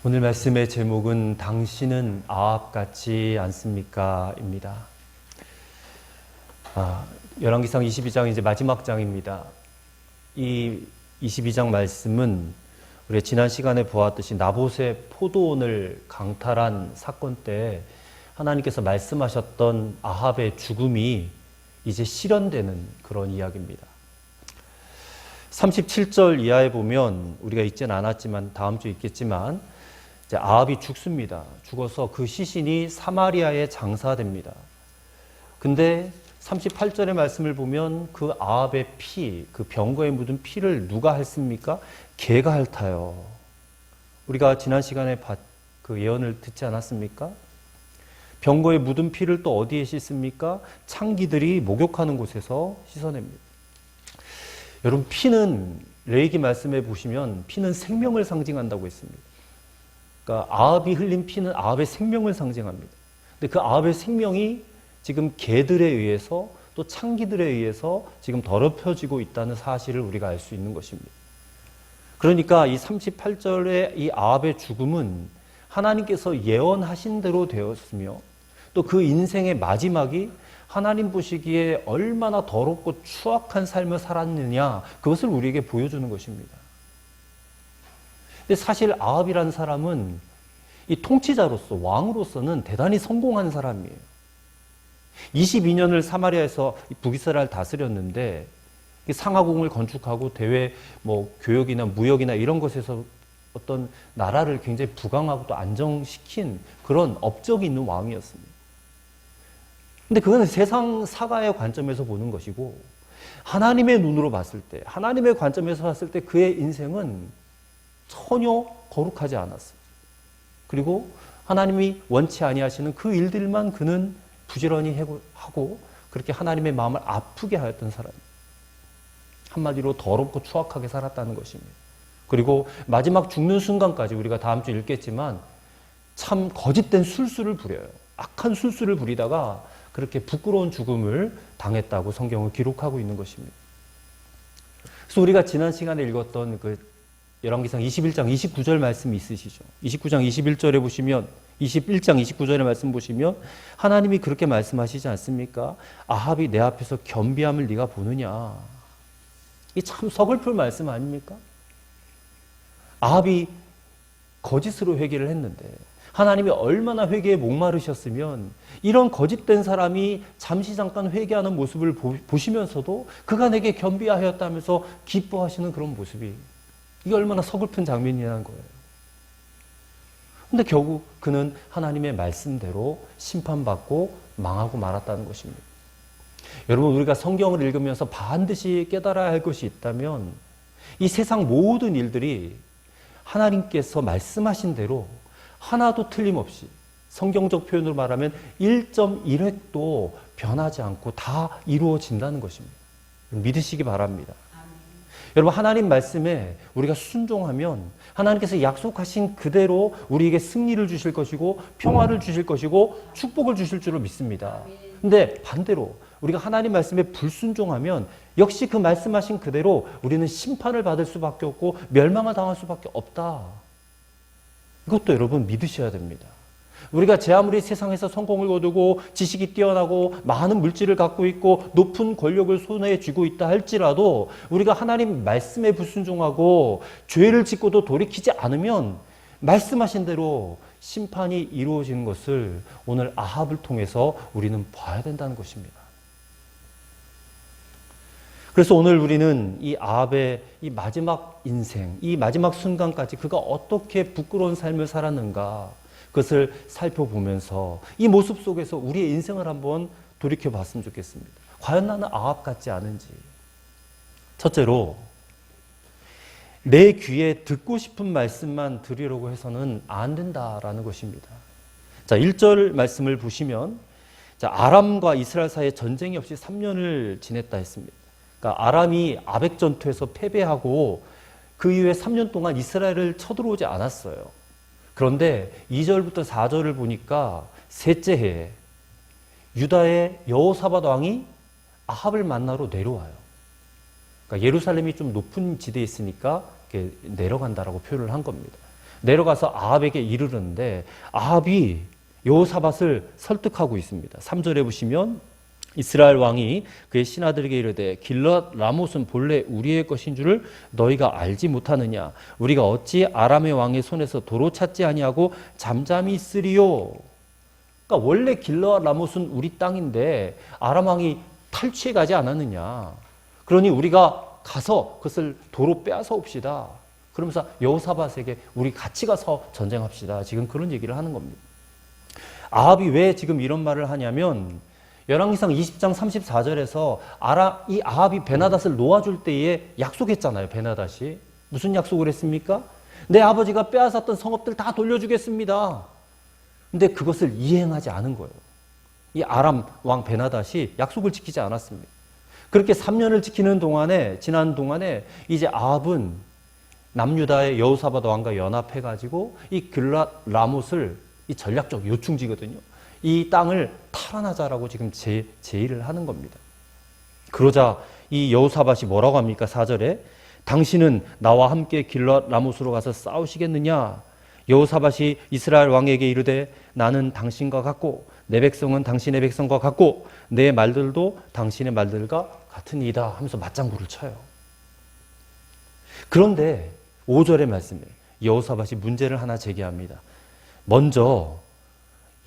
오늘 말씀의 제목은 당신은 아합 같지 않습니까? 입니다. 열왕기상 22장 이제 마지막 장입니다. 이 22장 말씀은 우리가 지난 시간에 보았듯이 나봇의 포도원을 강탈한 사건 때 하나님께서 말씀하셨던 아합의 죽음이 이제 실현되는 그런 이야기입니다. 37절 이하에 보면 우리가 읽지는 않았지만 다음 주에 읽겠지만 이제 아합이 죽습니다. 죽어서 그 시신이 사마리아에 장사됩니다. 근데 38절의 말씀을 보면 그 아합의 피, 그 병거에 묻은 피를 누가 핥습니까? 개가 핥아요. 우리가 지난 시간에 그 예언을 듣지 않았습니까? 병거에 묻은 피를 또 어디에 씻습니까? 창기들이 목욕하는 곳에서 씻어냅니다. 여러분, 피는 레위기 말씀에 보시면 피는 생명을 상징한다고 했습니다. 그러니까 아합이 흘린 피는 아합의 생명을 상징합니다. 근데 그 아합의 생명이 지금 개들에 의해서 또 창기들에 의해서 지금 더럽혀지고 있다는 사실을 우리가 알 수 있는 것입니다. 그러니까 이 38절의 이 아합의 죽음은 하나님께서 예언하신 대로 되었으며 또 그 인생의 마지막이 하나님 보시기에 얼마나 더럽고 추악한 삶을 살았느냐, 그것을 우리에게 보여주는 것입니다. 근데 사실 아합이라는 사람은 이 통치자로서, 왕으로서는 대단히 성공한 사람이에요. 22년을 사마리아에서 북이스라엘을 다스렸는데 상하궁을 건축하고 대외 교역이나 무역이나 이런 것에서 어떤 나라를 굉장히 부강하고 또 안정시킨 그런 업적이 있는 왕이었습니다. 근데 그건 세상 사가의 관점에서 보는 것이고 하나님의 눈으로 봤을 때, 하나님의 관점에서 봤을 때 그의 인생은 전혀 거룩하지 않았어요. 그리고 하나님이 원치 아니하시는 그 일들만 그는 부지런히 하고 그렇게 하나님의 마음을 아프게 하였던 사람이에요. 한마디로 더럽고 추악하게 살았다는 것입니다. 그리고 마지막 죽는 순간까지 우리가 다음 주 읽겠지만 참 거짓된 술수를 부려요. 악한 술수를 부리다가 그렇게 부끄러운 죽음을 당했다고 성경을 기록하고 있는 것입니다. 그래서 우리가 지난 시간에 읽었던 그 열왕기상 21장 29절 말씀이 있으시죠. 29장 21절에 보시면 21장 29절의 말씀 보시면 하나님이 그렇게 말씀하시지 않습니까? 아합이 내 앞에서 겸비함을 네가 보느냐. 이 참 서글픈 말씀 아닙니까? 아합이 거짓으로 회개를 했는데 하나님이 얼마나 회개에 목마르셨으면 이런 거짓된 사람이 잠시 잠깐 회개하는 모습을 보시면서도 그가 내게 겸비하였다면서 기뻐하시는 그런 모습이, 이게 얼마나 서글픈 장면이라는 거예요. 근데 결국 그는 하나님의 말씀대로 심판받고 망하고 말았다는 것입니다. 여러분, 우리가 성경을 읽으면서 반드시 깨달아야 할 것이 있다면 이 세상 모든 일들이 하나님께서 말씀하신 대로 하나도 틀림없이, 성경적 표현으로 말하면 1.1획도 변하지 않고 다 이루어진다는 것입니다. 믿으시기 바랍니다. 여러분, 하나님 말씀에 우리가 순종하면 하나님께서 약속하신 그대로 우리에게 승리를 주실 것이고 평화를 주실 것이고 축복을 주실 줄을 믿습니다. 근데 반대로 우리가 하나님 말씀에 불순종하면 역시 그 말씀하신 그대로 우리는 심판을 받을 수밖에 없고 멸망을 당할 수밖에 없다. 이것도 여러분 믿으셔야 됩니다. 우리가 제 아무리 세상에서 성공을 거두고 지식이 뛰어나고 많은 물질을 갖고 있고 높은 권력을 손에 쥐고 있다 할지라도 우리가 하나님 말씀에 불순종하고 죄를 짓고도 돌이키지 않으면 말씀하신 대로 심판이 이루어지는 것을 오늘 아합을 통해서 우리는 봐야 된다는 것입니다. 그래서 오늘 우리는 이 아합의 이 마지막 인생, 이 마지막 순간까지 그가 어떻게 부끄러운 삶을 살았는가, 그것을 살펴보면서 이 모습 속에서 우리의 인생을 한번 돌이켜봤으면 좋겠습니다. 과연 나는 아합 같지 않은지. 첫째로, 내 귀에 듣고 싶은 말씀만 들으려고 해서는 안 된다라는 것입니다. 자, 1절 말씀을 보시면 아람과 이스라엘 사이에 전쟁이 없이 3년을 지냈다 했습니다. 그러니까 아람이 아벡 전투에서 패배하고 그 이후에 3년 동안 이스라엘을 쳐들어오지 않았어요. 그런데 2절부터 4절을 보니까 셋째 해에 유다의 여호사밧 왕이 아합을 만나러 내려와요. 그러니까 예루살렘이 좀 높은 지대에 있으니까 이렇게 내려간다라고 표현을 한 겁니다. 내려가서 아합에게 이르는데 아합이 여호사밧을 설득하고 있습니다. 3절에 보시면 이스라엘 왕이 그의 신하들에게 이르되 길랏 라못은 본래 우리의 것인 줄을 너희가 알지 못하느냐? 우리가 어찌 아람의 왕의 손에서 도로 찾지 아니하고 잠잠히 있으리요? 그러니까 원래 길랏 라못은 우리 땅인데 아람 왕이 탈취해 가지 않았느냐? 그러니 우리가 가서 그것을 도로 빼앗아 옵시다. 그러면서 여호사밧에게 우리 같이 가서 전쟁합시다. 지금 그런 얘기를 하는 겁니다. 아합이 왜 지금 이런 말을 하냐면 열왕기상 20장 34절에서 이 아합이 베나닷을 놓아줄 때에 약속했잖아요. 베나닷이 무슨 약속을 했습니까? 내 아버지가 빼앗았던 성읍들 다 돌려주겠습니다. 근데 그것을 이행하지 않은 거예요. 이 아람 왕 베나닷이 약속을 지키지 않았습니다. 그렇게 3년을 지난 동안에 이제 아합은 남유다의 여호사밧 왕과 연합해가지고 이 길랏 라못을 이 전략적 요충지거든요. 이 땅을 탈환하자라고 지금 제의를 하는 겁니다. 그러자 이 여호사밧이 뭐라고 합니까? 4절에 당신은 나와 함께 길랏 라못으로 가서 싸우시겠느냐? 여호사밧이 이스라엘 왕에게 이르되 나는 당신과 같고 내 백성은 당신의 백성과 같고 내 말들도 당신의 말들과 같으니이다 하면서 맞장구를 쳐요. 그런데 5절의 말씀에 여호사밧이 문제를 하나 제기합니다. 먼저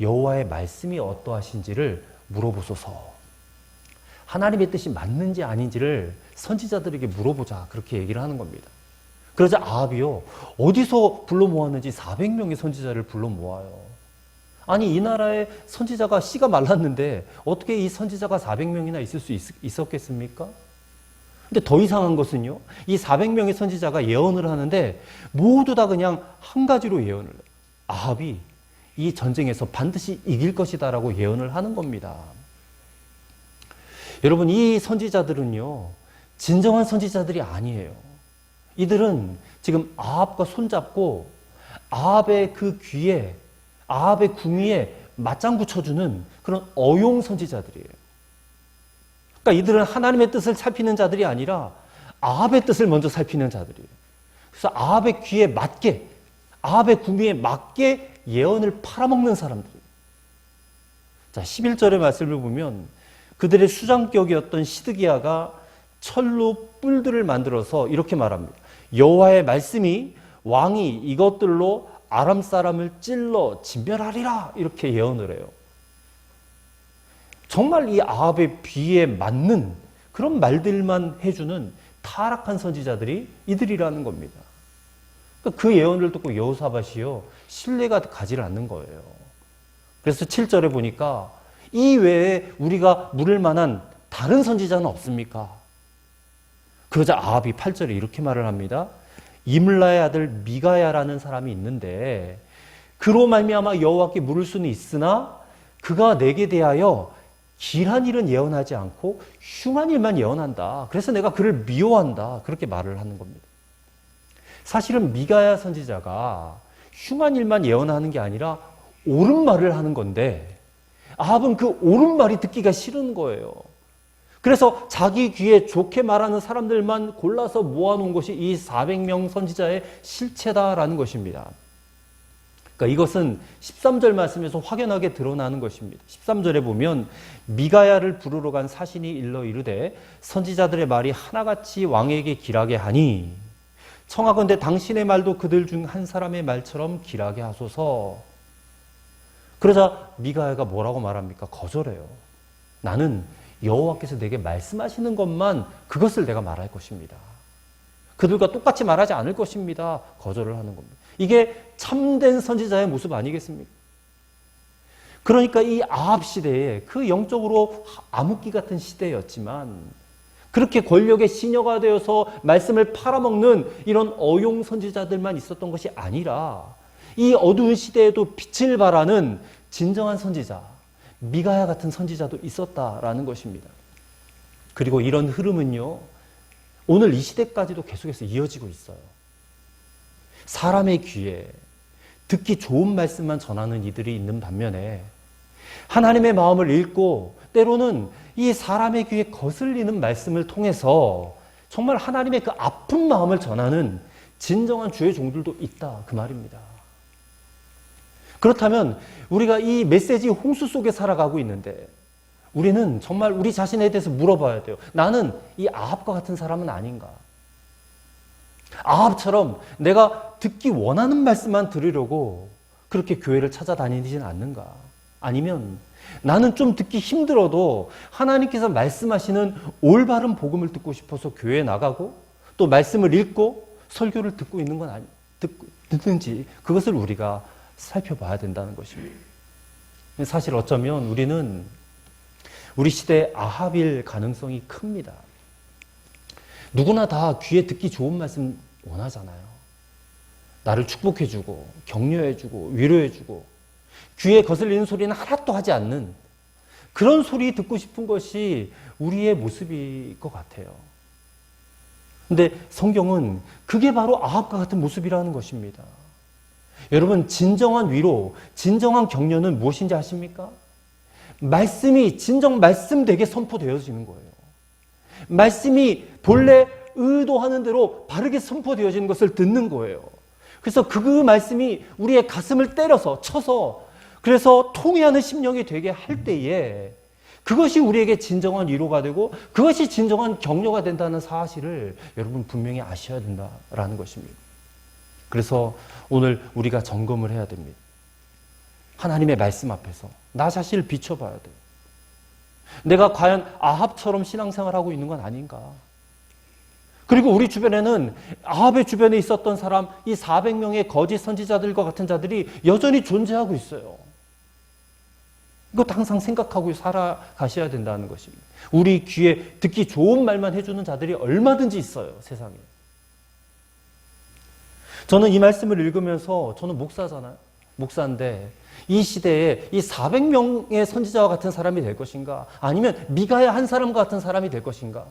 여호와의 말씀이 어떠하신지를 물어보소서. 하나님의 뜻이 맞는지 아닌지를 선지자들에게 물어보자. 그렇게 얘기를 하는 겁니다. 그러자 아합이요. 어디서 불러 모았는지 400명의 선지자를 불러 모아요. 아니 이 나라에 선지자가 씨가 말랐는데 어떻게 이 선지자가 400명이나 있을 수 있었겠습니까? 근데 더 이상한 것은요. 이 400명의 선지자가 예언을 하는데 모두 다 그냥 한 가지로 예언을 해요. 아합이 이 전쟁에서 반드시 이길 것이다라고 예언을 하는 겁니다. 여러분 이 선지자들은요. 진정한 선지자들이 아니에요. 이들은 지금 아합과 손잡고 아합의 그 귀에 아합의 궁위에 맞장구 쳐주는 그런 어용 선지자들이에요. 그러니까 이들은 하나님의 뜻을 살피는 자들이 아니라 아합의 뜻을 먼저 살피는 자들이에요. 그래서 아합의 귀에 맞게 아합의 궁위에 맞게 예언을 팔아먹는 사람들이에요. 자, 11절의 말씀을 보면 그들의 수장격이었던 시드기야가 철로 뿔들을 만들어서 이렇게 말합니다. 여호와의 말씀이 왕이 이것들로 아람 사람을 찔러 진멸하리라 이렇게 예언을 해요. 정말 이 아합의 비에 맞는 그런 말들만 해주는 타락한 선지자들이 이들이라는 겁니다. 그 예언을 듣고 여호사밧이요 신뢰가 가지를 않는 거예요. 그래서 7절에 보니까 이 외에 우리가 물을 만한 다른 선지자는 없습니까? 그러자 아합이 8절에 이렇게 말을 합니다. 이물라의 아들 미가야라는 사람이 있는데 그로 말미암아 여호와께 물을 수는 있으나 그가 내게 대하여 길한 일은 예언하지 않고 흉한 일만 예언한다. 그래서 내가 그를 미워한다. 그렇게 말을 하는 겁니다. 사실은 미가야 선지자가 흉한 일만 예언하는 게 아니라 옳은 말을 하는 건데 아합은 그 옳은 말이 듣기가 싫은 거예요. 그래서 자기 귀에 좋게 말하는 사람들만 골라서 모아놓은 것이 이 400명 선지자의 실체다라는 것입니다. 그러니까 이것은 13절 말씀에서 확연하게 드러나는 것입니다. 13절에 보면 미가야를 부르러 간 사신이 일러 이르되 선지자들의 말이 하나같이 왕에게 길하게 하니 청하건대 당신의 말도 그들 중 한 사람의 말처럼 길하게 하소서. 그러자 미가야가 뭐라고 말합니까? 거절해요. 나는 여호와께서 내게 말씀하시는 것만 그것을 내가 말할 것입니다. 그들과 똑같이 말하지 않을 것입니다. 거절을 하는 겁니다. 이게 참된 선지자의 모습 아니겠습니까? 그러니까 이 아합 시대에 그 영적으로 암흑기 같은 시대였지만 그렇게 권력의 시녀가 되어서 말씀을 팔아먹는 이런 어용 선지자들만 있었던 것이 아니라 이 어두운 시대에도 빛을 발하는 진정한 선지자, 미가야 같은 선지자도 있었다라는 것입니다. 그리고 이런 흐름은요, 오늘 이 시대까지도 계속해서 이어지고 있어요. 사람의 귀에 듣기 좋은 말씀만 전하는 이들이 있는 반면에 하나님의 마음을 읽고 때로는 이 사람의 귀에 거슬리는 말씀을 통해서 정말 하나님의 그 아픈 마음을 전하는 진정한 주의 종들도 있다 그 말입니다. 그렇다면 우리가 이 메시지 홍수 속에 살아가고 있는데 우리는 정말 우리 자신에 대해서 물어봐야 돼요. 나는 이 아합과 같은 사람은 아닌가? 아합처럼 내가 듣기 원하는 말씀만 들으려고 그렇게 교회를 찾아다니지는 않는가? 아니면 나는 좀 듣기 힘들어도 하나님께서 말씀하시는 올바른 복음을 듣고 싶어서 교회에 나가고 또 말씀을 읽고 설교를 듣고 있는 건 듣는지 그것을 우리가 살펴봐야 된다는 것입니다. 사실 어쩌면 우리는 우리 시대의 아합일 가능성이 큽니다. 누구나 다 귀에 듣기 좋은 말씀 원하잖아요. 나를 축복해주고 격려해주고 위로해주고 귀에 거슬리는 소리는 하나도 하지 않는 그런 소리 듣고 싶은 것이 우리의 모습일 것 같아요. 근데 성경은 그게 바로 아합과 같은 모습이라는 것입니다. 여러분, 진정한 위로, 진정한 격려는 무엇인지 아십니까? 말씀이 진정 말씀되게 선포되어지는 거예요. 말씀이 본래 의도하는 대로 바르게 선포되어지는 것을 듣는 거예요. 그래서 그 말씀이 우리의 가슴을 때려서 쳐서 그래서 통회하는 심령이 되게 할 때에 그것이 우리에게 진정한 위로가 되고 그것이 진정한 격려가 된다는 사실을 여러분 분명히 아셔야 된다라는 것입니다. 그래서 오늘 우리가 점검을 해야 됩니다. 하나님의 말씀 앞에서 나 자신을 비춰봐야 돼요. 내가 과연 아합처럼 신앙생활하고 있는 건 아닌가? 그리고 우리 주변에는 아합의 주변에 있었던 사람, 이 400명의 거짓 선지자들과 같은 자들이 여전히 존재하고 있어요. 이것도 항상 생각하고 살아가셔야 된다는 것입니다. 우리 귀에 듣기 좋은 말만 해주는 자들이 얼마든지 있어요, 세상에. 저는 이 말씀을 읽으면서 저는 목사잖아요. 목사인데 이 시대에 이 400명의 선지자와 같은 사람이 될 것인가? 아니면 미가야 한 사람과 같은 사람이 될 것인가?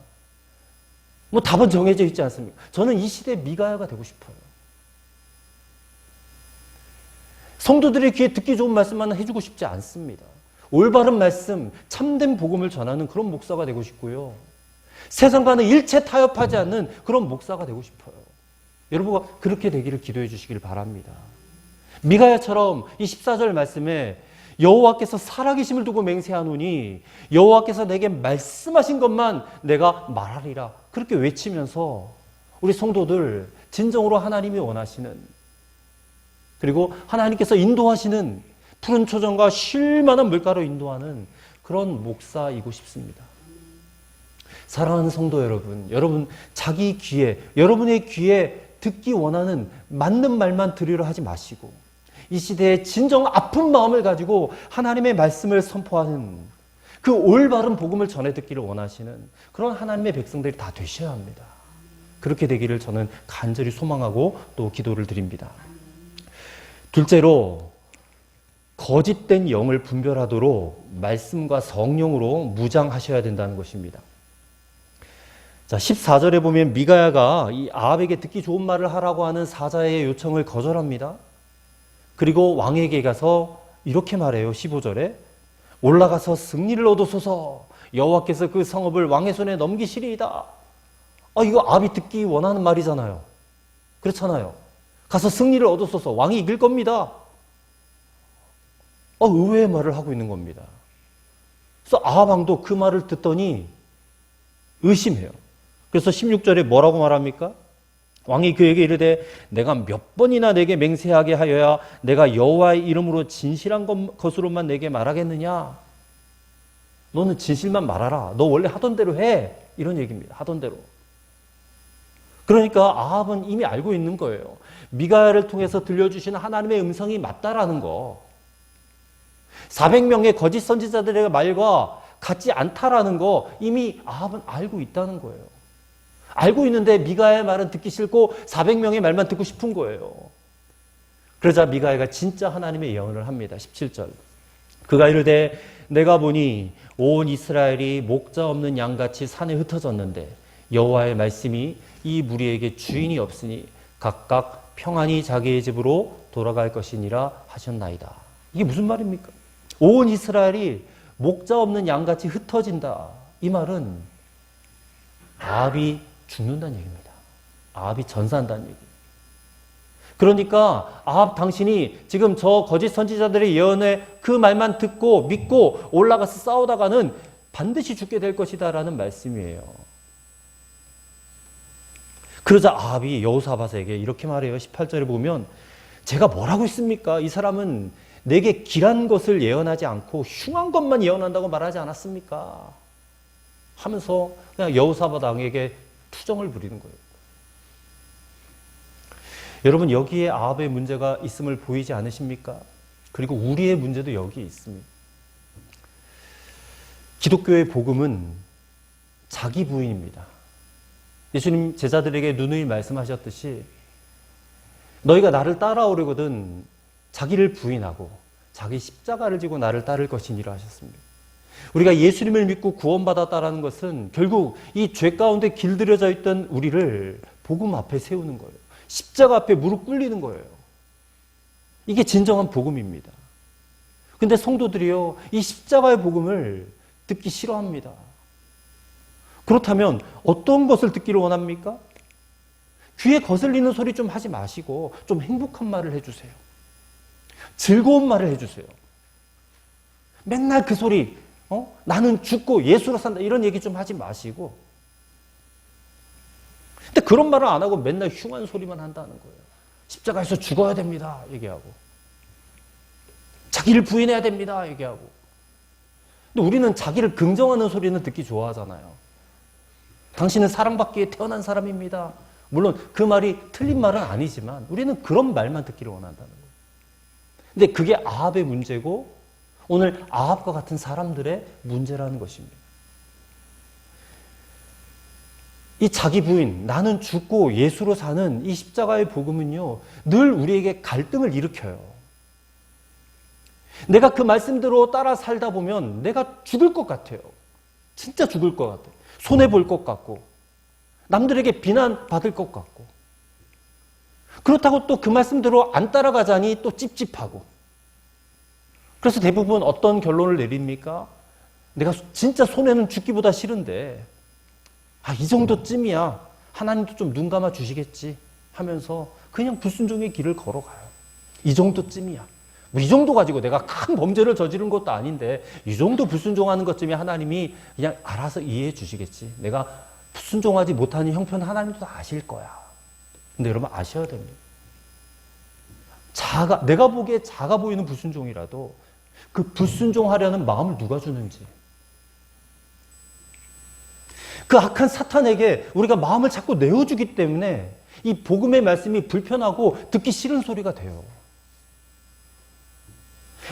뭐 답은 정해져 있지 않습니까? 저는 이 시대의 미가야가 되고 싶어요. 성도들의 귀에 듣기 좋은 말씀만 해주고 싶지 않습니다. 올바른 말씀, 참된 복음을 전하는 그런 목사가 되고 싶고요. 세상과는 일체 타협하지 않는 그런 목사가 되고 싶어요. 여러분과 그렇게 되기를 기도해 주시길 바랍니다. 미가야처럼 이 14절 말씀에 여호와께서 살아계심을 두고 맹세하노니 여호와께서 내게 말씀하신 것만 내가 말하리라. 그렇게 외치면서 우리 성도들 진정으로 하나님이 원하시는 그리고 하나님께서 인도하시는 푸른 초정과 쉴만한 물가로 인도하는 그런 목사이고 싶습니다. 사랑하는 성도 여러분, 여러분 자기 귀에 여러분의 귀에 듣기 원하는 맞는 말만 들으려 하지 마시고 이 시대에 진정 아픈 마음을 가지고 하나님의 말씀을 선포하는 그 올바른 복음을 전해 듣기를 원하시는 그런 하나님의 백성들이 다 되셔야 합니다. 그렇게 되기를 저는 간절히 소망하고 또 기도를 드립니다. 둘째로 거짓된 영을 분별하도록 말씀과 성령으로 무장하셔야 된다는 것입니다. 자, 14절에 보면 미가야가 이 아합에게 듣기 좋은 말을 하라고 하는 사자의 요청을 거절합니다. 그리고 왕에게 가서 이렇게 말해요. 15절에 올라가서 승리를 얻으소서 여호와께서 그 성읍을 왕의 손에 넘기시리이다. 이거 아합이 듣기 원하는 말이잖아요. 그렇잖아요. 가서 승리를 얻으소서 왕이 이길 겁니다. 의외의 말을 하고 있는 겁니다. 그래서 아합 왕도 그 말을 듣더니 의심해요. 그래서 16절에 뭐라고 말합니까? 왕이 그에게 이르되 내가 몇 번이나 내게 맹세하게 하여야 내가 여호와의 이름으로 진실한 것으로만 내게 말하겠느냐? 너는 진실만 말하라. 너 원래 하던 대로 해. 이런 얘기입니다. 하던 대로. 그러니까 아합은 이미 알고 있는 거예요. 미가야를 통해서 들려주시는 하나님의 음성이 맞다라는 거. 400명의 거짓 선지자들의 말과 같지 않다라는 거 이미 아합은 알고 있다는 거예요. 알고 있는데 미가야의 말은 듣기 싫고 400명의 말만 듣고 싶은 거예요. 그러자 미가야가 진짜 하나님의 예언을 합니다. 17절. 그가 이르되 내가 보니 온 이스라엘이 목자 없는 양같이 산에 흩어졌는데 여호와의 말씀이 이 무리에게 주인이 없으니 각각 평안히 자기의 집으로 돌아갈 것이니라 하셨나이다. 이게 무슨 말입니까? 온 이스라엘이 목자 없는 양같이 흩어진다. 이 말은 아합이 죽는다는 얘기입니다. 아합이 전사한다는 얘기입니다. 그러니까 아합 당신이 지금 저 거짓 선지자들의 예언에 그 말만 듣고 믿고 올라가서 싸우다가는 반드시 죽게 될 것이다라는 말씀이에요. 그러자 아합이 여호사밧에게 이렇게 말해요. 18절에 보면 제가 뭐라고 했습니까? 이 사람은 내게 길한 것을 예언하지 않고 흉한 것만 예언한다고 말하지 않았습니까? 하면서 그냥 여호사밧 왕에게 투정을 부리는 거예요. 여러분, 여기에 아합의 문제가 있음을 보이지 않으십니까? 그리고 우리의 문제도 여기에 있습니다. 기독교의 복음은 자기 부인입니다. 예수님 제자들에게 누누이 말씀하셨듯이 너희가 나를 따라오려거든 자기를 부인하고 자기 십자가를 지고 나를 따를 것이니라 하셨습니다. 우리가 예수님을 믿고 구원받았다라는 것은 결국 이 죄 가운데 길들여져 있던 우리를 복음 앞에 세우는 거예요. 십자가 앞에 무릎 꿇리는 거예요. 이게 진정한 복음입니다. 근데 성도들이요, 이 십자가의 복음을 듣기 싫어합니다. 그렇다면 어떤 것을 듣기를 원합니까? 귀에 거슬리는 소리 좀 하지 마시고 좀 행복한 말을 해주세요. 즐거운 말을 해주세요. 맨날 그 소리, 나는 죽고 예수로 산다 이런 얘기 좀 하지 마시고. 근데 그런 말을 안 하고 맨날 흉한 소리만 한다는 거예요. 십자가에서 죽어야 됩니다 얘기하고, 자기를 부인해야 됩니다 얘기하고. 근데 우리는 자기를 긍정하는 소리는 듣기 좋아하잖아요. 당신은 사랑받기에 태어난 사람입니다. 물론 그 말이 틀린 말은 아니지만 우리는 그런 말만 듣기를 원한다는 거예요. 근데 그게 아합의 문제고 오늘 아합과 같은 사람들의 문제라는 것입니다. 이 자기 부인, 나는 죽고 예수로 사는 이 십자가의 복음은요, 늘 우리에게 갈등을 일으켜요. 내가 그 말씀대로 따라 살다 보면 내가 죽을 것 같아요. 진짜 죽을 것 같아요. 손해볼 것 같고 남들에게 비난받을 것 같고, 그렇다고 또 그 말씀대로 안 따라가자니 또 찝찝하고. 그래서 대부분 어떤 결론을 내립니까? 내가 진짜 손해는 죽기보다 싫은데 이 정도쯤이야 하나님도 좀 눈 감아 주시겠지 하면서 그냥 불순종의 길을 걸어가요. 이 정도쯤이야. 뭐 이 정도 가지고 내가 큰 범죄를 저지른 것도 아닌데 이 정도 불순종하는 것쯤이 하나님이 그냥 알아서 이해해 주시겠지. 내가 불순종하지 못하는 형편 하나님도 다 아실 거야. 근데 여러분 아셔야 됩니다. 내가 보기에 작아 보이는 불순종이라도 그 불순종하려는 마음을 누가 주는지, 그 악한 사탄에게 우리가 마음을 자꾸 내어주기 때문에 이 복음의 말씀이 불편하고 듣기 싫은 소리가 돼요.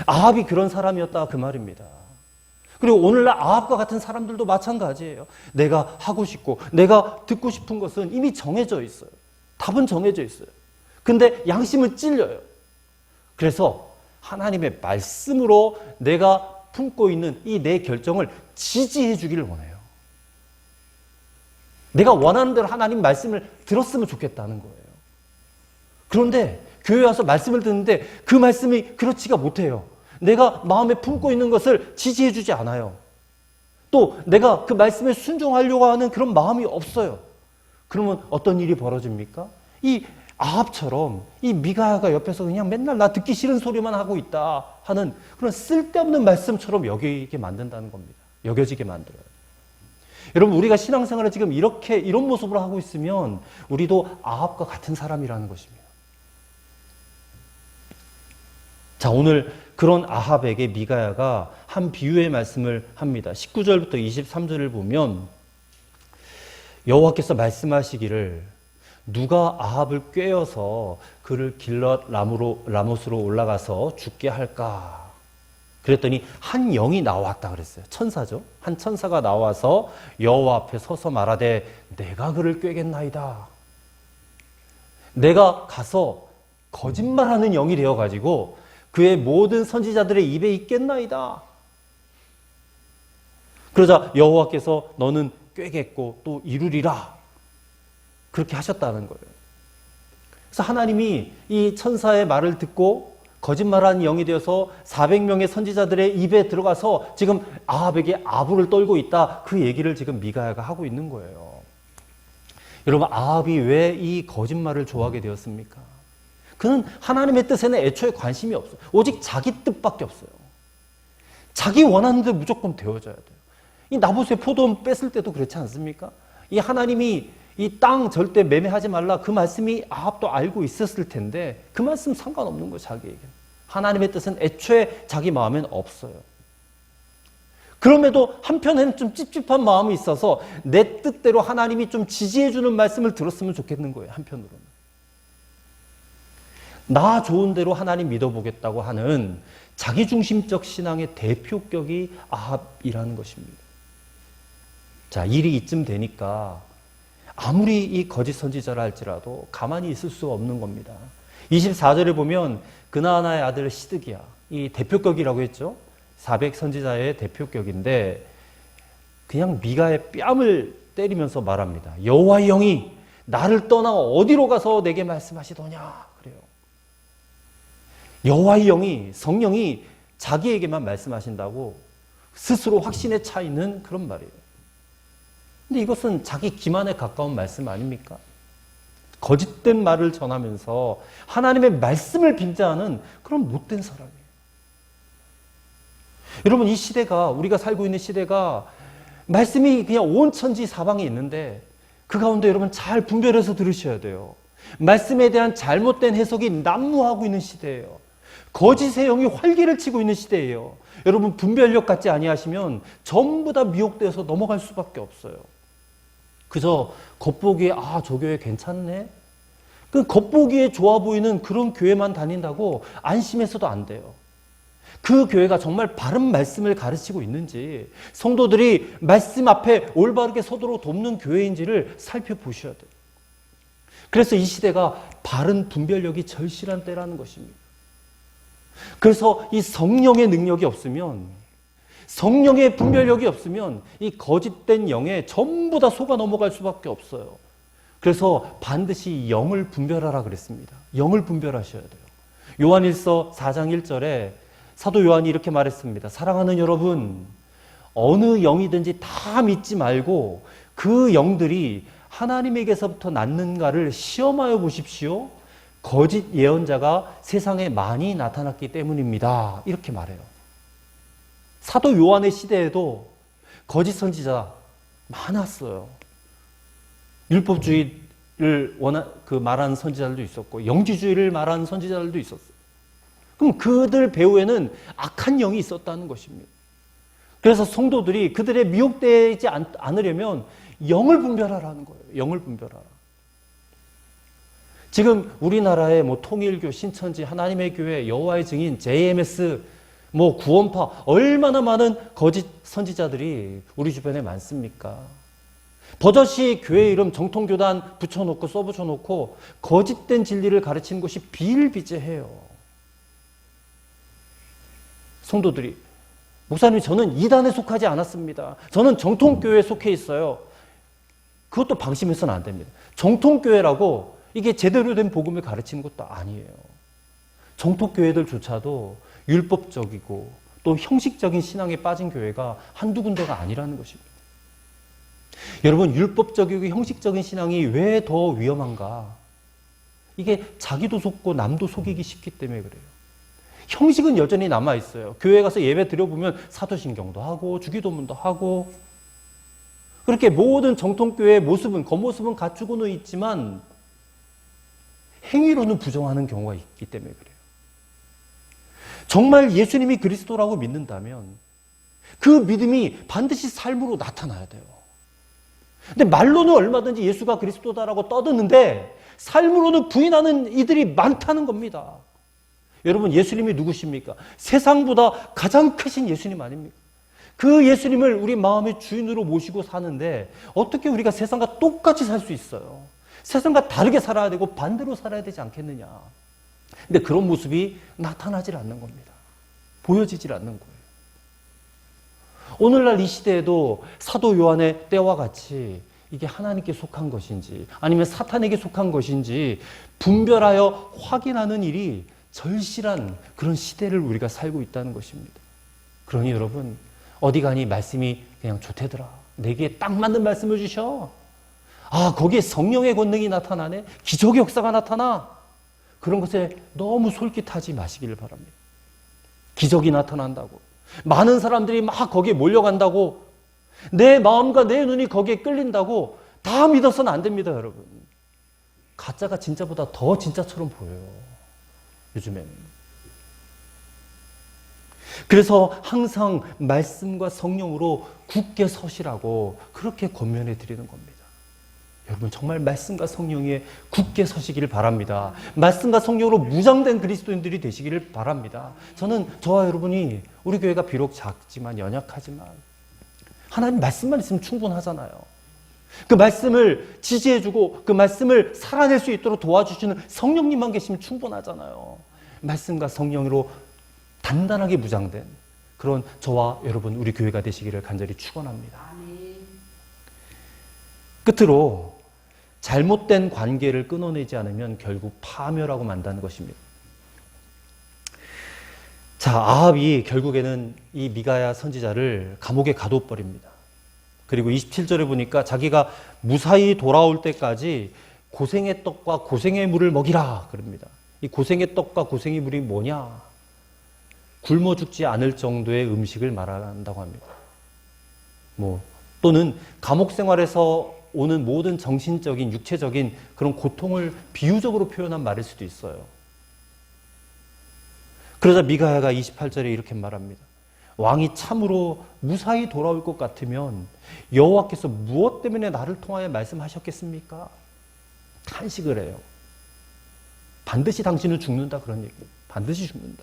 아합이 그런 사람이었다 그 말입니다. 그리고 오늘날 아합과 같은 사람들도 마찬가지예요. 내가 하고 싶고 내가 듣고 싶은 것은 이미 정해져 있어요. 답은 정해져 있어요. 근데 양심은 찔려요. 그래서 하나님의 말씀으로 내가 품고 있는 이 내 결정을 지지해 주기를 원해요. 내가 원하는 대로 하나님 말씀을 들었으면 좋겠다는 거예요. 그런데 교회 와서 말씀을 듣는데 그 말씀이 그렇지가 못해요. 내가 마음에 품고 있는 것을 지지해 주지 않아요. 또 내가 그 말씀에 순종하려고 하는 그런 마음이 없어요. 그러면 어떤 일이 벌어집니까? 이 아합처럼 이 미가야가 옆에서 그냥 맨날 나 듣기 싫은 소리만 하고 있다 하는 그런 쓸데없는 말씀처럼 여기게 만든다는 겁니다. 여겨지게 만들어요. 여러분, 우리가 신앙생활을 지금 이런 모습으로 하고 있으면 우리도 아합과 같은 사람이라는 것입니다. 자, 오늘 그런 아합에게 미가야가 한 비유의 말씀을 합니다. 19절부터 23절을 보면 여호와께서 말씀하시기를 누가 아합을 꾀어서 그를 길럿 라못으로 올라가서 죽게 할까? 그랬더니 한 영이 나왔다 그랬어요. 천사죠. 한 천사가 나와서 여호와 앞에 서서 말하되 내가 그를 꾀겠나이다. 내가 가서 거짓말하는 영이 되어가지고 그의 모든 선지자들의 입에 있겠나이다. 그러자 여호와께서 너는 꾀겠고 또 이루리라. 그렇게 하셨다는 거예요. 그래서 하나님이 이 천사의 말을 듣고 거짓말하는 영이 되어서 400명의 선지자들의 입에 들어가서 지금 아합에게 아부를 떨고 있다. 그 얘기를 지금 미가야가 하고 있는 거예요. 여러분, 아합이 왜 이 거짓말을 좋아하게 되었습니까? 그는 하나님의 뜻에는 애초에 관심이 없어요. 오직 자기 뜻밖에 없어요. 자기 원하는 대로 무조건 되어져야 돼요. 이 나봇의 포도원 뺐을 때도 그렇지 않습니까? 이 하나님이 이 땅 절대 매매하지 말라 그 말씀이 아합도 알고 있었을 텐데 그 말씀 상관없는 거예요. 자기에게. 하나님의 뜻은 애초에 자기 마음엔 없어요. 그럼에도 한편에는 좀 찝찝한 마음이 있어서 내 뜻대로 하나님이 좀 지지해 주는 말씀을 들었으면 좋겠는 거예요. 한편으로는. 나 좋은 대로 하나님 믿어보겠다고 하는 자기중심적 신앙의 대표격이 아합이라는 것입니다. 자, 일이 이쯤 되니까 아무리 이 거짓 선지자라 할지라도 가만히 있을 수가 없는 겁니다. 24절에 보면 그나아나의 아들 시드기야, 이 대표격이라고 했죠. 400 선지자의 대표격인데 그냥 미가의 뺨을 때리면서 말합니다. 여호와의 영이 나를 떠나 어디로 가서 내게 말씀하시더냐 그래요. 여호와의 영이, 성령이 자기에게만 말씀하신다고 스스로 확신에 차 있는 그런 말이에요. 근데 이것은 자기 기만에 가까운 말씀 아닙니까? 거짓된 말을 전하면서 하나님의 말씀을 빙자하는 그런 못된 사람이에요. 여러분, 이 시대가, 우리가 살고 있는 시대가 말씀이 그냥 온 천지 사방에 있는데 그 가운데 여러분 잘 분별해서 들으셔야 돼요. 말씀에 대한 잘못된 해석이 난무하고 있는 시대예요. 거짓의 영이 활기를 치고 있는 시대예요. 여러분, 분별력 갖지 아니하시면 전부 다 미혹되어서 넘어갈 수밖에 없어요. 그저 겉보기에 저 교회 괜찮네? 그 겉보기에 좋아 보이는 그런 교회만 다닌다고 안심해서도 안 돼요. 그 교회가 정말 바른 말씀을 가르치고 있는지, 성도들이 말씀 앞에 올바르게 서도록 돕는 교회인지를 살펴보셔야 돼요. 그래서 이 시대가 바른 분별력이 절실한 때라는 것입니다. 그래서 이 성령의 능력이 없으면, 성령의 분별력이 없으면 이 거짓된 영에 전부 다 속아 넘어갈 수밖에 없어요. 그래서 반드시 영을 분별하라 그랬습니다. 영을 분별하셔야 돼요. 요한일서 4장 1절에 사도 요한이 이렇게 말했습니다. 사랑하는 여러분, 어느 영이든지 다 믿지 말고 그 영들이 하나님에게서부터 났는가를 시험하여 보십시오. 거짓 예언자가 세상에 많이 나타났기 때문입니다. 이렇게 말해요. 사도 요한의 시대에도 거짓 선지자 많았어요. 율법주의를 말하는 선지자들도 있었고 영지주의를 말하는 선지자들도 있었어요. 그럼 그들 배후에는 악한 영이 있었다는 것입니다. 그래서 성도들이 그들의 미혹되지 않으려면 영을 분별하라는 거예요. 영을 분별하라. 지금 우리나라의 통일교, 신천지, 하나님의 교회, 여호와의 증인, JMS, 구원파 얼마나 많은 거짓 선지자들이 우리 주변에 많습니까? 버젓이 교회 이름 정통교단 붙여놓고 써붙여놓고 거짓된 진리를 가르치는 것이 비일비재해요. 성도들이 목사님, 저는 이단에 속하지 않았습니다. 저는 정통교회에 속해 있어요. 그것도 방심해서는 안 됩니다. 정통교회라고 이게 제대로 된 복음을 가르치는 것도 아니에요. 정통교회들조차도 율법적이고 또 형식적인 신앙에 빠진 교회가 한두 군데가 아니라는 것입니다. 여러분, 율법적이고 형식적인 신앙이 왜 더 위험한가? 이게 자기도 속고 남도 속이기 쉽기 때문에 그래요. 형식은 여전히 남아있어요. 교회 가서 예배 드려보면 사도신경도 하고 주기도문도 하고 그렇게 모든 정통교회의 모습은, 겉모습은 갖추고는 있지만 행위로는 부정하는 경우가 있기 때문에 그래요. 정말 예수님이 그리스도라고 믿는다면 그 믿음이 반드시 삶으로 나타나야 돼요. 근데 말로는 얼마든지 예수가 그리스도다라고 떠드는데 삶으로는 부인하는 이들이 많다는 겁니다. 여러분, 예수님이 누구십니까? 세상보다 가장 크신 예수님 아닙니까? 그 예수님을 우리 마음의 주인으로 모시고 사는데 어떻게 우리가 세상과 똑같이 살 수 있어요? 세상과 다르게 살아야 되고 반대로 살아야 되지 않겠느냐. 근데 그런 모습이 나타나질 않는 겁니다. 보여지질 않는 거예요. 오늘날 이 시대에도 사도 요한의 때와 같이 이게 하나님께 속한 것인지 아니면 사탄에게 속한 것인지 분별하여 확인하는 일이 절실한 그런 시대를 우리가 살고 있다는 것입니다. 그러니 여러분, 어디 가니 말씀이 그냥 좋대더라. 내게 딱 맞는 말씀을 주셔. 거기에 성령의 권능이 나타나네. 기적의 역사가 나타나. 그런 것에 너무 솔깃하지 마시기를 바랍니다. 기적이 나타난다고, 많은 사람들이 막 거기에 몰려간다고, 내 마음과 내 눈이 거기에 끌린다고 다 믿어서는 안 됩니다, 여러분. 가짜가 진짜보다 더 진짜처럼 보여요, 요즘에는. 그래서 항상 말씀과 성령으로 굳게 서시라고 그렇게 권면해 드리는 겁니다. 여러분, 정말 말씀과 성령에 굳게 서시기를 바랍니다. 말씀과 성령으로 무장된 그리스도인들이 되시기를 바랍니다. 저와 여러분이, 우리 교회가 비록 작지만 연약하지만 하나님 말씀만 있으면 충분하잖아요. 그 말씀을 지지해주고 그 말씀을 살아낼 수 있도록 도와주시는 성령님만 계시면 충분하잖아요. 말씀과 성령으로 단단하게 무장된 그런 저와 여러분, 우리 교회가 되시기를 간절히 축원합니다. 끝으로 잘못된 관계를 끊어내지 않으면 결국 파멸하고 만다는 것입니다. 자, 아합이 결국에는 이 미가야 선지자를 감옥에 가둬버립니다. 그리고 27절에 보니까 자기가 무사히 돌아올 때까지 고생의 떡과 고생의 물을 먹이라 그럽니다. 이 고생의 떡과 고생의 물이 뭐냐? 굶어 죽지 않을 정도의 음식을 말한다고 합니다. 또는 감옥 생활에서 오는 모든 정신적인, 육체적인 그런 고통을 비유적으로 표현한 말일 수도 있어요. 그러자 미가야가 28절에 이렇게 말합니다. 왕이 참으로 무사히 돌아올 것 같으면 여호와께서 무엇 때문에 나를 통하여 말씀하셨겠습니까? 탄식을 해요. 반드시 당신은 죽는다, 그런 얘기예요. 반드시 죽는다.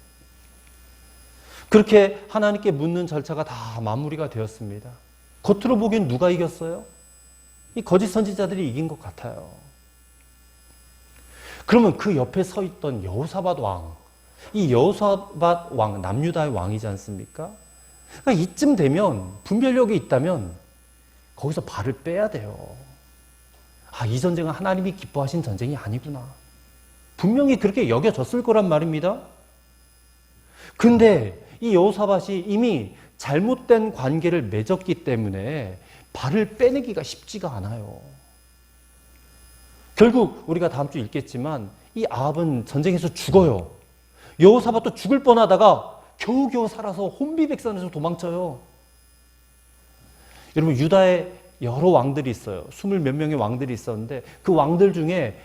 그렇게 하나님께 묻는 절차가 다 마무리가 되었습니다. 겉으로 보기엔 누가 이겼어요? 이 거짓 선지자들이 이긴 것 같아요. 그러면 그 옆에 서 있던 여호사밧 왕, 이 여호사밧 왕, 남유다의 왕이지 않습니까? 그러니까 이쯤 되면, 분별력이 있다면 거기서 발을 빼야 돼요. 이 전쟁은 하나님이 기뻐하신 전쟁이 아니구나. 분명히 그렇게 여겨졌을 거란 말입니다. 근데 이 여호사밧이 이미 잘못된 관계를 맺었기 때문에 발을 빼내기가 쉽지가 않아요. 결국 우리가 다음 주 읽겠지만 이 아합은 전쟁에서 죽어요. 여호사밧도 죽을 뻔하다가 겨우겨우 살아서 혼비백산에서 도망쳐요. 여러분, 유다에 여러 왕들이 있어요. 20몇 명의 왕들이 있었는데 그 왕들 중에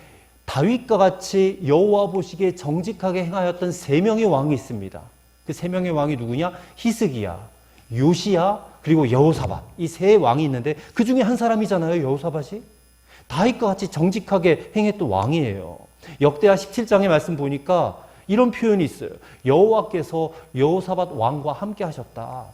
다윗과 같이 여호와 보시기에 정직하게 행하였던 3명의 왕이 있습니다. 그 3명의 왕이 누구냐? 히스기야, 요시야, 그리고 여호사밧. 이 3왕이 있는데 그 중에 한 사람이잖아요, 여호사밧이. 다윗과 같이 정직하게 행했던 왕이에요. 역대하 17장의 말씀 보니까 이런 표현이 있어요. 여호와께서 여호사밧 왕과 함께 하셨다.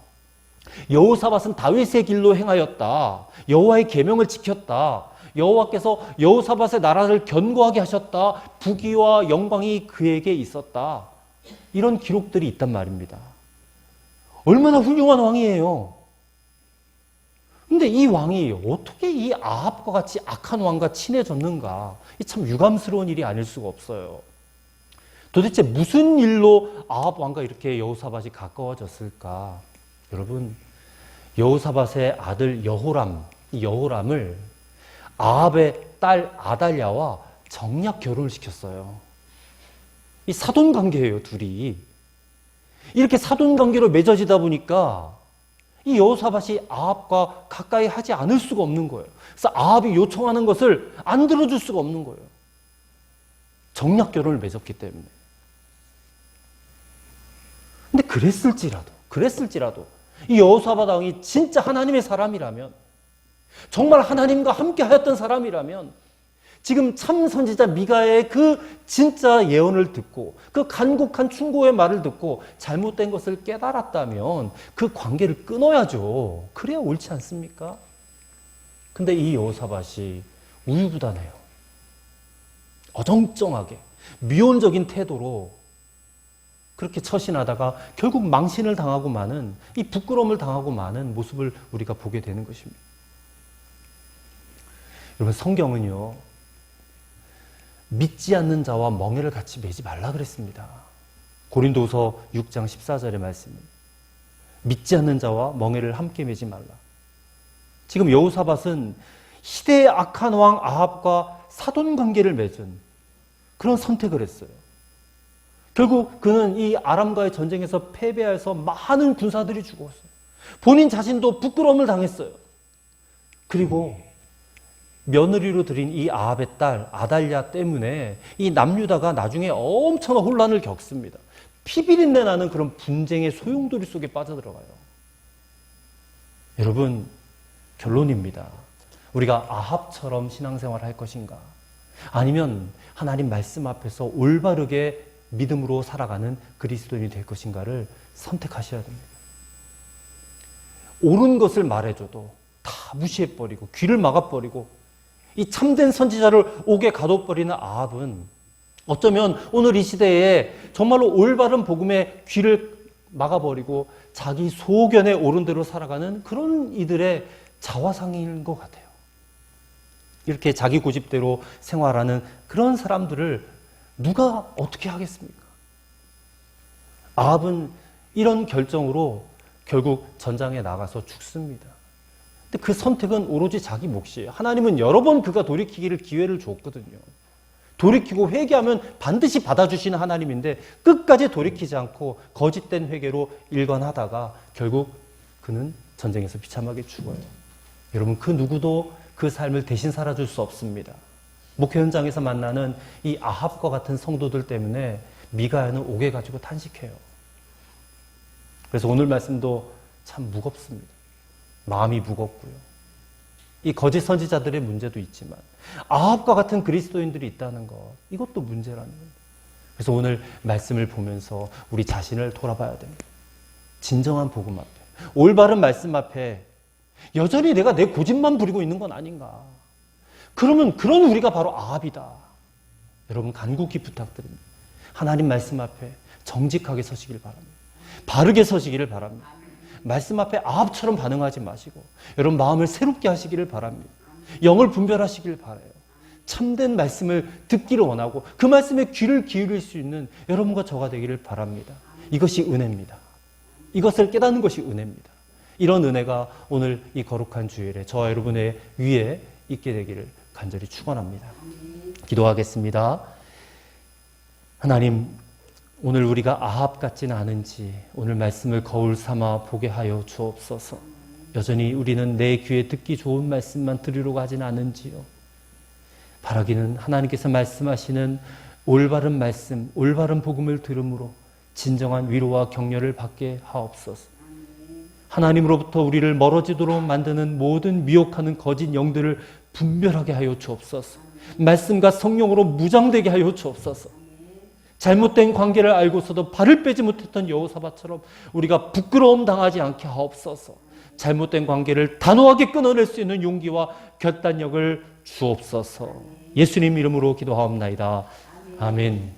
여호사밧은 다윗의 길로 행하였다. 여호와의 계명을 지켰다. 여호와께서 여호사밧의 나라를 견고하게 하셨다. 부귀와 영광이 그에게 있었다. 이런 기록들이 있단 말입니다. 얼마나 훌륭한 왕이에요. 근데 이 왕이 어떻게 이 아합과 같이 악한 왕과 친해졌는가? 참 유감스러운 일이 아닐 수가 없어요. 도대체 무슨 일로 아합 왕과 이렇게 여호사밧이 가까워졌을까? 여러분, 여호사밧의 아들 여호람, 이 여호람을 아합의 딸 아달랴와 정략 결혼을 시켰어요. 이 사돈 관계예요, 둘이. 이렇게 사돈 관계로 맺어지다 보니까 이 여호사밧이 아합과 가까이 하지 않을 수가 없는 거예요. 그래서 아합이 요청하는 것을 안 들어줄 수가 없는 거예요. 정략 결혼을 맺었기 때문에. 근데 그랬을지라도 이 여호사밧 왕이 진짜 하나님의 사람이라면, 정말 하나님과 함께 하였던 사람이라면 지금 참 선지자 미가의 그 진짜 예언을 듣고 그 간곡한 충고의 말을 듣고 잘못된 것을 깨달았다면 그 관계를 끊어야죠. 그래야 옳지 않습니까? 근데 이 여호사밧이 우유부단해요. 어정쩡하게 미온적인 태도로 그렇게 처신하다가 결국 망신을 당하고 마는, 이 부끄러움을 당하고 마는 모습을 우리가 보게 되는 것입니다. 여러분, 성경은요, 믿지 않는 자와 멍에를 같이 매지 말라 그랬습니다. 고린도서 6장 14절의 말씀입니다. 믿지 않는 자와 멍에를 함께 매지 말라. 지금 여호사밧은 시대의 악한 왕 아합과 사돈 관계를 맺은 그런 선택을 했어요. 결국 그는 이 아람과의 전쟁에서 패배해서 많은 군사들이 죽었어요. 본인 자신도 부끄러움을 당했어요. 그리고 며느리로 들인 이 아합의 딸 아달랴 때문에 이 남유다가 나중에 엄청난 혼란을 겪습니다. 피비린내 나는 그런 분쟁의 소용돌이 속에 빠져들어가요. 여러분, 결론입니다. 우리가 아합처럼 신앙생활을 할 것인가? 아니면 하나님 말씀 앞에서 올바르게 믿음으로 살아가는 그리스도인이 될 것인가를 선택하셔야 됩니다. 옳은 것을 말해줘도 다 무시해버리고 귀를 막아버리고 이 참된 선지자를 옥에 가둬버리는 아합은 어쩌면 오늘 이 시대에 정말로 올바른 복음의 귀를 막아버리고 자기 소견에 옳은 대로 살아가는 그런 이들의 자화상인 것 같아요. 이렇게 자기 고집대로 생활하는 그런 사람들을 누가 어떻게 하겠습니까? 아합은 이런 결정으로 결국 전장에 나가서 죽습니다. 근데 그 선택은 오로지 자기 몫이에요. 하나님은 여러 번 그가 돌이키기를 기회를 줬거든요. 돌이키고 회개하면 반드시 받아주시는 하나님인데 끝까지 돌이키지 않고 거짓된 회개로 일관하다가 결국 그는 전쟁에서 비참하게 죽어요. 여러분, 그 누구도 그 삶을 대신 살아줄 수 없습니다. 목회 현장에서 만나는 이 아합과 같은 성도들 때문에 미가야는 옥에 가지고 탄식해요. 그래서 오늘 말씀도 참 무겁습니다. 마음이 무겁고요. 이 거짓 선지자들의 문제도 있지만 아합과 같은 그리스도인들이 있다는 것, 이것도 문제라는 겁니다. 그래서 오늘 말씀을 보면서 우리 자신을 돌아봐야 됩니다. 진정한 복음 앞에, 올바른 말씀 앞에 여전히 내가 내 고집만 부리고 있는 건 아닌가. 그러면 그런 우리가 바로 아합이다. 여러분, 간곡히 부탁드립니다. 하나님 말씀 앞에 정직하게 서시길 바랍니다. 바르게 서시기를 바랍니다. 말씀 앞에 아합처럼 반응하지 마시고 여러분 마음을 새롭게 하시기를 바랍니다. 영을 분별하시길 바라요. 참된 말씀을 듣기를 원하고 그 말씀에 귀를 기울일 수 있는 여러분과 저가 되기를 바랍니다. 이것이 은혜입니다. 이것을 깨닫는 것이 은혜입니다. 이런 은혜가 오늘 이 거룩한 주일에 저와 여러분의 위에 있게 되기를 간절히 축원합니다. 기도하겠습니다. 하나님, 오늘 우리가 아합 같지는 않은지 오늘 말씀을 거울 삼아 보게 하여 주옵소서. 여전히 우리는 내 귀에 듣기 좋은 말씀만 들으려고 하지는 않은지요. 바라기는 하나님께서 말씀하시는 올바른 말씀, 올바른 복음을 들음으로 진정한 위로와 격려를 받게 하옵소서. 하나님으로부터 우리를 멀어지도록 만드는 모든 미혹하는 거짓 영들을 분별하게 하여 주옵소서. 말씀과 성령으로 무장되게 하여 주옵소서. 잘못된 관계를 알고서도 발을 빼지 못했던 여호사밧처럼 우리가 부끄러움 당하지 않게 하옵소서. 잘못된 관계를 단호하게 끊어낼 수 있는 용기와 결단력을 주옵소서. 예수님 이름으로 기도하옵나이다. 아멘.